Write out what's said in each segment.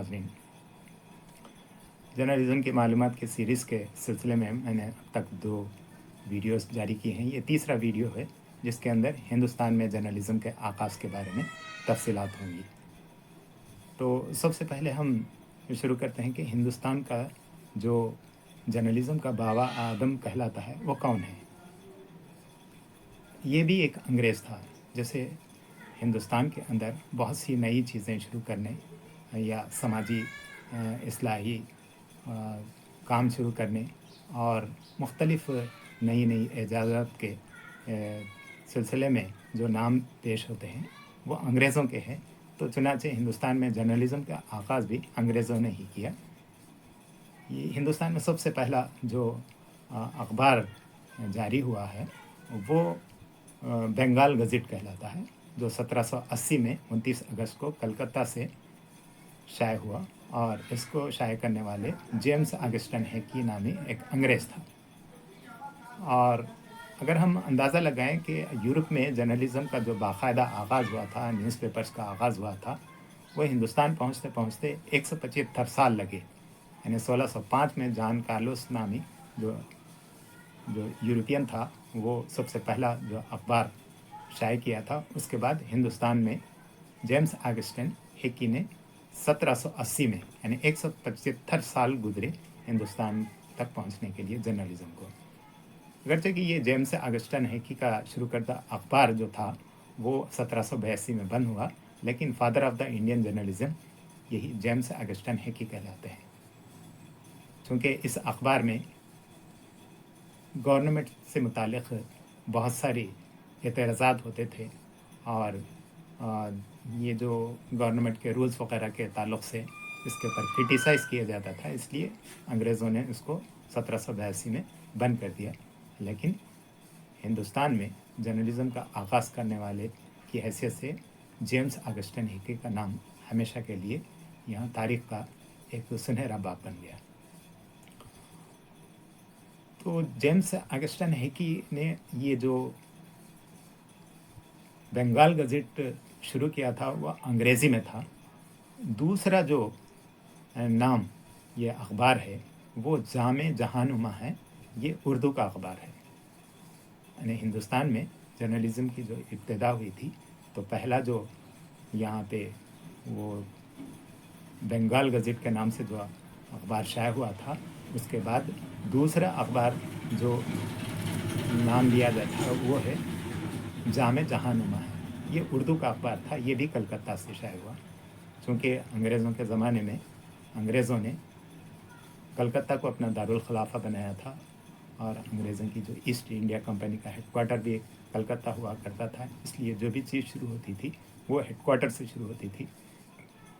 नाज़रीन, जर्नलिज़म की मालूमात की सीरीज़ के सिलसिले में मैंने अब तक 2 वीडियोस जारी किए हैं। ये तीसरा वीडियो है जिसके अंदर हिंदुस्तान में जर्नलिज़म के आगाज़ के बारे में तफसीलात होंगी। तो सबसे पहले हम शुरू करते हैं कि हिंदुस्तान का जो जर्नलिज़म का बाबा आदम कहलाता है वो कौन है। ये भी एक अंग्रेज़ था। जैसे हिंदुस्तान के अंदर बहुत सी नई चीज़ें शुरू करने या समाजी इस्लाही काम शुरू करने और मुख्तलिफ़ नई नई इजाज़त के सिलसिले में जो नाम पेश होते हैं वो अंग्रेज़ों के हैं। तो चुनांचे हिंदुस्तान में जर्नलिज़म का आगाज़ भी अंग्रेज़ों ने ही किया। ये हिंदुस्तान में सबसे पहला जो अखबार जारी हुआ है वो बंगाल गज़ेट कहलाता है, जो 1780 में 29 अगस्त को कलकत्ता से शाये हुआ और इसको शाये करने वाले जेम्स ऑगस्टिन हिकी नामी एक अंग्रेज़ था। और अगर हम अंदाज़ा लगाएं कि यूरोप में जर्नलिज़म का जो बाकायदा आगाज़ हुआ था, न्यूज़पेपर्स का आगाज़ हुआ था, वो हिंदुस्तान पहुंचते पहुंचते 175 साल लगे। यानी 1605 में जॉन कार्लोस नामी जो यूरोपियन था वो सबसे पहला जो अखबार शाये किया था। उसके बाद हिंदुस्तान में जेम्स ऑगस्टिन हिकी ने 1780 में यानी 175 साल गुजरे हिंदुस्तान तक पहुंचने के लिए जर्नलिज़म को। अगरचे कि ये जेम्स ऑगस्टिन हिकी का शुरू करदा अखबार जो था वो 1782 में बंद हुआ, लेकिन father of the Indian journalism यही जेम्स ऑगस्टिन हिकी कहलाते हैं। चूँकि इस अखबार में गवर्नमेंट से मुतालिक बहुत सारी एतराज़ात होते थे और ये जो गवर्नमेंट के रूल्स वगैरह के ताल्लुक़ से इसके ऊपर क्रिटिसाइज़ किया जाता था, इसलिए अंग्रेज़ों ने इसको 1782 में बंद कर दिया। लेकिन हिंदुस्तान में जर्नलिज़म का आगाज़ करने वाले की हैसियत से जेम्स ऑगस्टिन हिकी का नाम हमेशा के लिए यहाँ तारीख़ का एक सुनहरा बाब बन गया। तो जेम्स ऑगस्टिन हिकी ने ये जो बंगाल गज़ेट शुरू किया था वह अंग्रेज़ी में था। दूसरा जो नाम ये अखबार है वो जामे जहानुमा है, ये उर्दू का अखबार है। यानी हिंदुस्तान में जर्नलिज़म की जो इब्तिदा हुई थी तो पहला जो यहाँ पे वो बंगाल गज़ेट के नाम से जो अखबार शाये हुआ था, उसके बाद दूसरा अखबार जो नाम लिया जाता है वो है जामे जहानुमा है। ये उर्दू का अखबार था, ये भी कलकत्ता से शाये हुआ। चूँकि अंग्रेज़ों के ज़माने में अंग्रेज़ों ने कलकत्ता को अपना दारुल खिलाफा बनाया था और अंग्रेज़ों की जो ईस्ट इंडिया कंपनी का हेडक्वार्टर भी कलकत्ता हुआ करता था, इसलिए जो भी चीज़ शुरू होती थी वो हेडक्वार्टर से शुरू होती थी।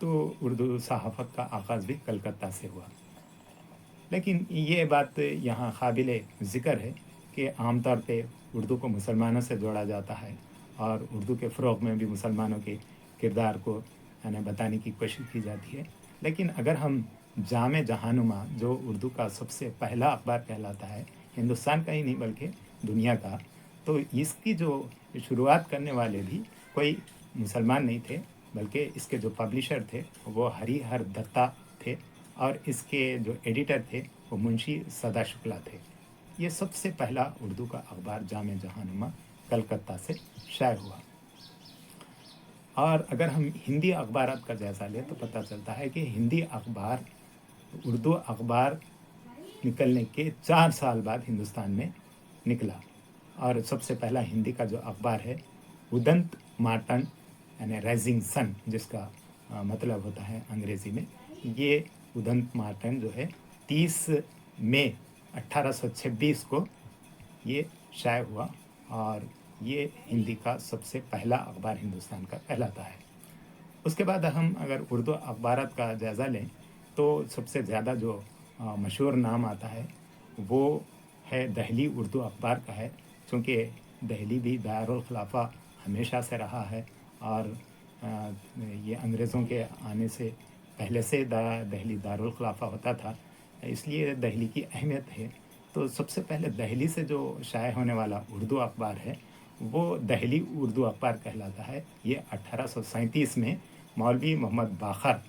तो उर्दू सहाफ़त का आगाज़ भी कलकत्ता से हुआ। लेकिन ये बात यहाँ काबिल ज़िक्र है कि आम तौर पे उर्दू को मुसलमानों से जोड़ा जाता है और उर्दू के फ़रोग़ में भी मुसलमानों के किरदार को बताने की कोशिश की जाती है। लेकिन अगर हम जामे जहानुमा जो उर्दू का सबसे पहला अखबार कहलाता है, हिंदुस्तान का ही नहीं बल्कि दुनिया का, तो इसकी जो शुरुआत करने वाले भी कोई मुसलमान नहीं थे, बल्कि इसके जो पब्लिशर थे वो हरिहर दत्ता थे और इसके जो एडिटर थे वो मुंशी सदा शुक्ला थे। ये सबसे पहला उर्दू का अखबार जामे जहानुमा कलकत्ता से शाये हुआ। और अगर हम हिंदी अखबारात का जायज़ा लें तो पता चलता है कि हिंदी अखबार उर्दू अखबार निकलने के 4 साल बाद हिंदुस्तान में निकला। और सबसे पहला हिंदी का जो अखबार है उदंत मार्टन यानी राइजिंग सन, जिसका मतलब होता है अंग्रेज़ी में, ये उदंत मार्टन जो है 30 मई 1826 को ये शाये हुआ और ये हिंदी का सबसे पहला अखबार हिंदुस्तान का कहलाता है। उसके बाद हम अगर उर्दू अखबारात का जायज़ा लें तो सबसे ज़्यादा जो मशहूर नाम आता है वो है दहली उर्दू अखबार का है। चूँकि दहली भी दारुल खिलाफा हमेशा से रहा है और ये अंग्रेज़ों के आने से पहले से दहली दारुल खिलाफा होता था, इसलिए दहली की अहमियत है। तो सबसे पहले दहली से जो शाये होने वाला उर्दू अखबार है वो दहली उर्दू अखबार कहलाता है। ये 1837 में मौलवी मोहम्मद बाखर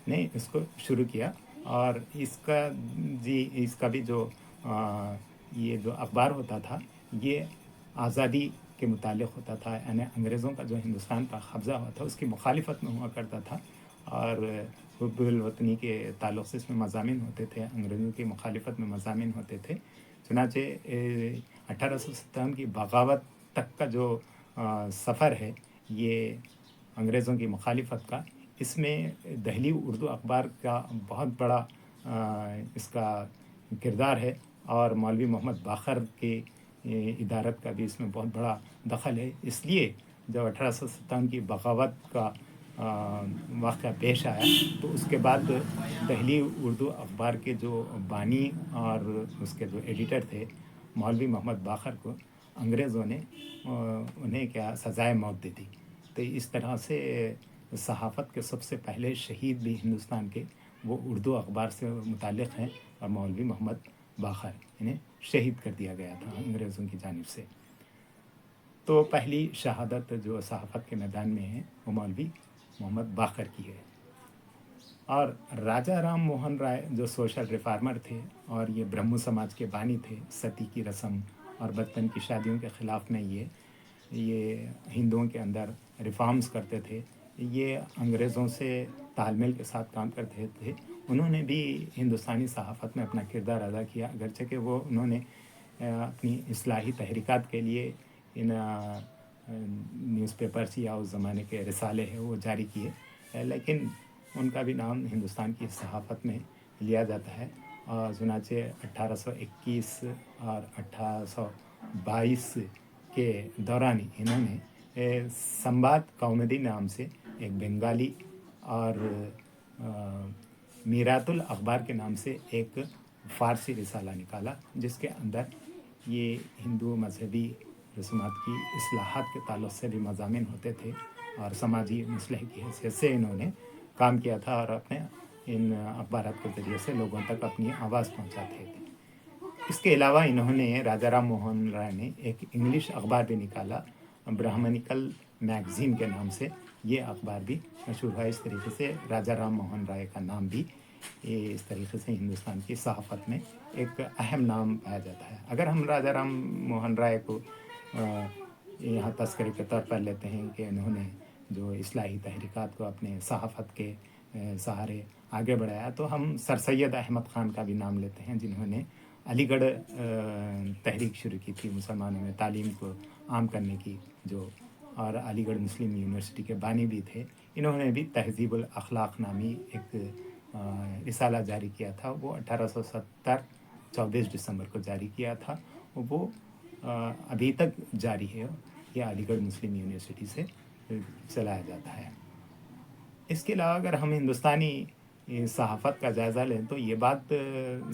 نے इसको शुरू किया। और इसका भी जो ये जो अखबार होता था, ये आज़ादी के मुतालिक होता था, यानी अंग्रेज़ों का जो हिंदुस्तान पर कब्ज़ा हुआ था उसकी मुखालिफत में हुआ करता था। और हुब्बुल वतनी के ताल्लुक़ से इसमें मज़ामिन होते थे, अंग्रेज़ों की मुखालिफत में मज़ामिन होते थे। चुनाचे 1857 की बगावत तक का जो सफ़र है ये अंग्रेज़ों की मुखालिफत का, इसमें दहली उर्दू अखबार का बहुत बड़ा इसका किरदार है। और मौलवी मोहम्मद बाखर के इदारत का भी इसमें बहुत बड़ा दखल है। इसलिए जब 1857 की बगावत का वाक़या पेश आया तो उसके बाद दहली उर्दू अखबार के जो बानी और उसके जो एडिटर थे मौलवी मोहम्मद बाखर को अंग्रेज़ों ने उन्हें क्या सज़ाए मौत दे दी। तो इस तरह से सहाफ़त के सबसे पहले शहीद भी हिंदुस्तान के वो उर्दू अखबार से मुताल्लिक़ हैं, और मौलवी मोहम्मद बाखर, इन्हें शहीद कर दिया गया था अंग्रेज़ों की जानिब से। तो पहली शहादत जो सहाफ़त के मैदान में है वो मौलवी मोहम्मद बाखर की है। और राजा राम मोहन राय जो सोशल रिफार्मर थे और ये ब्रह्मो समाज के बानी थे, सती की रस्म और बचपन की शादियों के ख़िलाफ़ में ये हिंदुओं के अंदर रिफॉर्म्स करते थे। ये अंग्रेज़ों से तालमेल के साथ काम करते थे। उन्होंने भी हिंदुस्तानी सहाफ़त में अपना किरदार अदा किया, अगरचे कि उन्होंने अपनी इस्लाही तहरीकात के लिए इन न्यूज़पेपर्स या उस ज़माने के रिसाले हैं वो जारी किए, लेकिन उनका भी नाम हिंदुस्तान की सहाफ़त में लिया जाता है। और चुनाचे 1821 और 1822 के दौरान इन्होंने संबाद कौमुदी नाम से एक बंगाली और मीरातुल अखबार के नाम से एक फ़ारसी रिसाला निकाला, जिसके अंदर ये हिंदू मजहबी रस्मात की इस्लाहात के ताल्लुक़ से भी मज़ामिन होते थे और समाजी मसलह की हैसियत से इन्होंने काम किया था और अपने इन अखबारात के ज़रिए से लोगों तक अपनी आवाज़ पहुंचाते थे। इसके अलावा इन्होंने राजा राम मोहन राय ने एक इंग्लिश अखबार भी निकाला, ब्राह्मणिकल मैगज़ीन के नाम से। ये अखबार भी मशहूर है। इस तरीके से राजा राम मोहन राय का नाम भी इस तरीके से हिंदुस्तान की सहाफ़त में एक अहम नाम पाया जाता है। अगर हम राजा राम मोहन राय को यहाँ तस्करी के तौर पर लेते हैं कि इन्होंने जो इस्लाही तहरीकात को अपने सहाफ़त के सहारे आगे बढ़ाया, तो हम सर सैयद अहमद ख़ान का भी नाम लेते हैं, जिन्होंने अलीगढ़ तहरीक शुरू की थी मुसलमानों में तालीम को आम करने की जो, और अलीगढ़ मुस्लिम यूनिवर्सिटी के बानी भी थे। इन्होंने भी तहज़ीबुल अखलाक नामी एक रिसाला जारी किया था। वो 1870 24 दिसंबर को जारी किया था। वो अभी तक जारी है। यह अलीगढ़ मुस्लिम यूनिवर्सिटी से चलाया जाता है। इसके अलावा अगर हम हिंदुस्तानी सहाफ़त का जायज़ा लें तो ये बात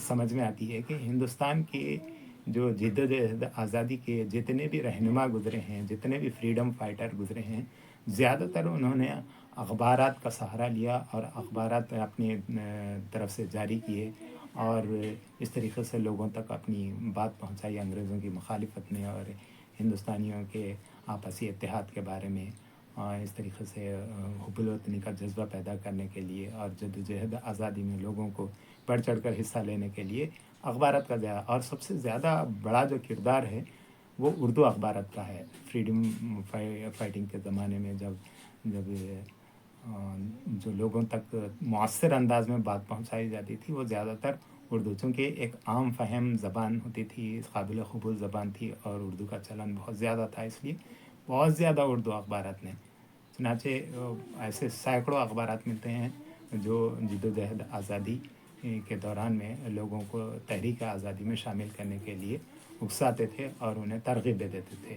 समझ में आती है कि हिंदुस्तान के जो जिद्दोजहद आज़ादी के जितने भी रहनुमा गुज़रे हैं, जितने भी फ्रीडम फाइटर गुज़रे हैं, ज़्यादातर उन्होंने अखबारात का सहारा लिया और अखबारात अपनी तरफ से जारी किए और इस तरीक़े से लोगों तक अपनी बात पहुंचाई अंग्रेज़ों की मुखालिफत में और हिंदुस्तानियों के आपसी इत्तेहाद के बारे में, इस तरीक़े से हुब्बुल वतनी का जज्बा पैदा करने के लिए और जद्दोजहद आज़ादी में लोगों को बढ़ चढ़ कर हिस्सा लेने के लिए अखबारात का ज़्यादा, और सबसे ज़्यादा बड़ा जो किरदार है वो उर्दू अखबारात का है। फ्रीडम फाइटिंग के ज़माने में जब जो लोगों तक मौसर अंदाज में बात पहुंचाई जाती थी वो ज़्यादातर उर्दू, चूँकि एक आम फ़हम ज़बान होती थी, काबिल क़बूल ज़बान थी और उर्दू का चलन बहुत ज़्यादा था, इसलिए बहुत ज़्यादा उर्दू अखबारात ने, चुनाचे ऐसे सैकड़ों अखबारात मिलते हैं जो जिद्दोजहद आज़ादी के दौरान में लोगों को तहरीक आज़ादी में शामिल करने के लिए उकसाते थे और उन्हें तरग़ीब दे देते थे।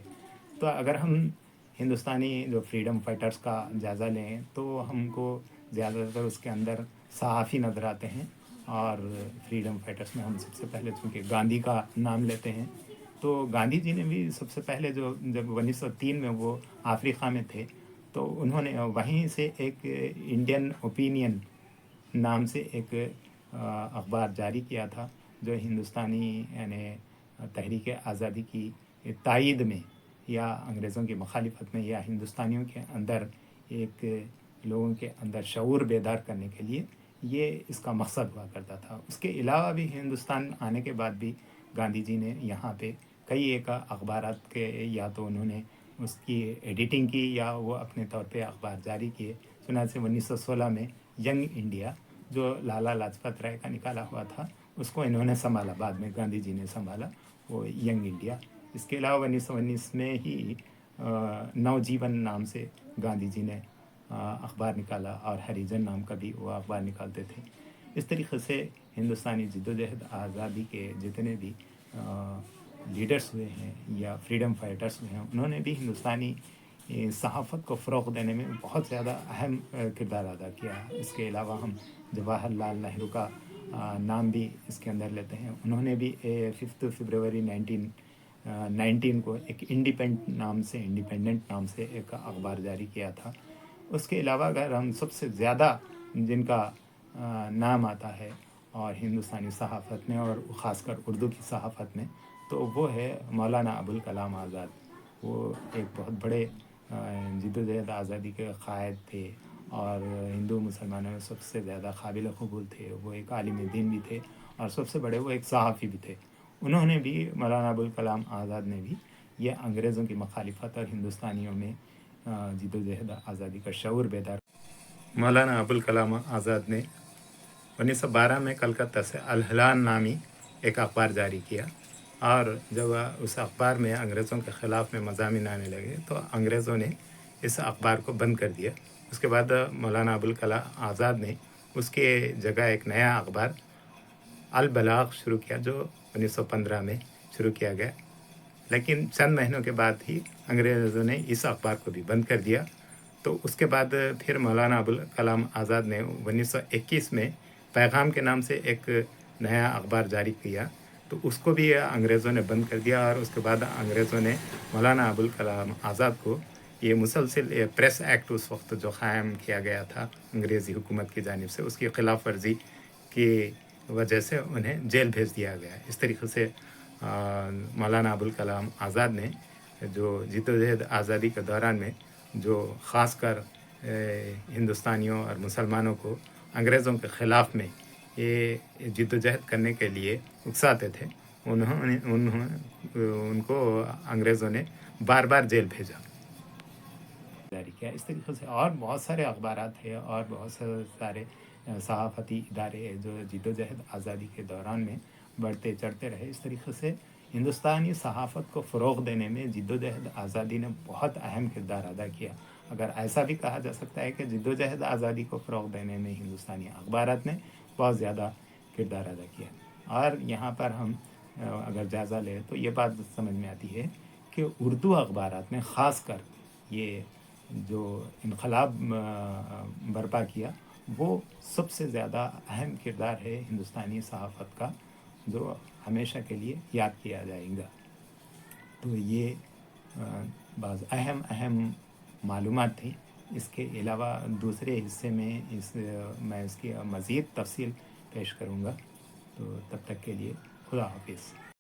तो अगर हम हिंदुस्तानी जो फ्रीडम फाइटर्स का जायज़ा लें तो हमको ज़्यादातर उसके अंदर सहाफ़ी नज़र आते हैं। और फ्रीडम फाइटर्स में हम सबसे पहले चूँकि गांधी का नाम लेते हैं, तो गांधी जी ने भी सबसे पहले जब 1903 में वो अफ्रीका में थे तो उन्होंने वहीं से एक इंडियन ओपिनियन नाम से एक अखबार जारी किया था, जो हिंदुस्तानी यानी तहरीक आज़ादी की तायीद में या अंग्रेज़ों की मुखालिफत में या हिंदुस्तानियों के अंदर एक लोगों के अंदर शऊर बेदार करने के लिए یہ اس کا مقصد ہوا کرتا تھا۔ اس کے علاوہ بھی ہندوستان آنے کے بعد بھی گاندھی جی نے یہاں پہ کئی ایک اخبارات کے یا تو انہوں نے اس کی ایڈیٹنگ کی یا وہ اپنے طور پہ اخبار جاری کیے۔ چنانچہ 1916 میں ینگ انڈیا جو لالہ لاجپت رائے کا نکالا ہوا تھا اس کو انہوں نے سنبھالا، بعد میں گاندھی جی نے سنبھالا وہ ینگ انڈیا۔ اس کے علاوہ 1919 میں ہی نوجیون نام سے گاندھی جی نے اخبار نکالا، اور ہریجن نام کا بھی وہ اخبار نکالتے تھے۔ اس طریقے سے ہندوستانی جد و جہد آزادی کے جتنے بھی لیڈرز ہوئے ہیں یا فریڈم فائٹرز ہوئے ہیں، انہوں نے بھی ہندوستانی صحافت کو فروغ دینے میں بہت زیادہ اہم کردار ادا کیا۔ اس کے علاوہ ہم جواہر لال نہرو کا نام بھی اس کے اندر لیتے ہیں۔ انہوں نے بھی 5 فروری 1919 کو ایک انڈیپینڈنٹ نام سے ایک اخبار جاری کیا تھا۔ اس کے علاوہ اگر ہم سب سے زیادہ جن کا نام آتا ہے اور ہندوستانی صحافت میں اور خاص کر اردو کی صحافت میں، تو وہ ہے مولانا ابوالکلام آزاد۔ وہ ایک بہت بڑے جد و جہد آزادی کے قائد تھے اور ہندو مسلمانوں میں سب سے زیادہ قابل قبول تھے۔ وہ ایک عالم دین بھی تھے اور سب سے بڑے وہ ایک صحافی بھی تھے۔ انہوں نے بھی، مولانا ابوالکلام آزاد نے بھی، یہ انگریزوں کی مخالفت اور ہندوستانیوں میں جد و جہد آزادی کا شعور بیدار۔ مولانا ابوالکلام آزاد نے 1912 میں کلکتہ سے الہلال نامی ایک اخبار جاری کیا، اور جب اس اخبار میں انگریزوں کے خلاف میں مضامین آنے لگے تو انگریزوں نے اس اخبار کو بند کر دیا۔ اس کے بعد مولانا ابوالکلام آزاد نے اس کے جگہ ایک نیا اخبار البلاغ شروع کیا، جو 1915 میں شروع کیا گیا، لیکن چند مہینوں کے بعد ہی انگریزوں نے اس اخبار کو بھی بند کر دیا۔ تو اس کے بعد پھر مولانا ابوالکلام آزاد نے 1921 میں پیغام کے نام سے ایک نیا اخبار جاری کیا، تو اس کو بھی انگریزوں نے بند کر دیا، اور اس کے بعد انگریزوں نے مولانا ابوالکلام آزاد کو یہ مسلسل پریس ایکٹ اس وقت جو قائم کیا گیا تھا انگریزی حکومت کی جانب سے، اس کی خلاف ورزی کی وجہ سے انہیں جیل بھیج دیا گیا۔ اس طریقے سے مولانا ابوالکلام آزاد نے جو جد و جہد آزادی کے دوران میں جو خاص کر ہندوستانیوں اور مسلمانوں کو انگریزوں کے خلاف میں یہ جد و جہد کرنے کے لیے اکساتے تھے، ان کو انگریزوں نے بار بار جیل بھیجا جاری کیا۔ اس طریقے سے اور بہت سارے اخبارات ہیں اور بہت سارے صحافتی ادارے ہیں جو جد و جہد آزادی کے دوران میں بڑھتے چڑھتے رہے۔ اس طریقے سے ہندوستانی صحافت کو فروغ دینے میں جد و جہد آزادی نے بہت اہم کردار ادا کیا۔ اگر ایسا بھی کہا جا سکتا ہے کہ جد و جہد آزادی کو فروغ دینے میں ہندوستانی اخبارات نے بہت زیادہ کردار ادا کیا۔ اور یہاں پر ہم اگر جائزہ لیں تو یہ بات سمجھ میں آتی ہے کہ اردو اخبارات میں خاص کر یہ جو انقلاب برپا کیا، وہ سب سے زیادہ اہم کردار ہے ہندوستانی صحافت کا، جو ہمیشہ کے لیے یاد کیا جائے گا۔ تو یہ بعض اہم معلومات تھی۔ اس کے علاوہ دوسرے حصے میں میں اس کی مزید تفصیل پیش کروں گا۔ تو تب تک کے لیے خدا حافظ۔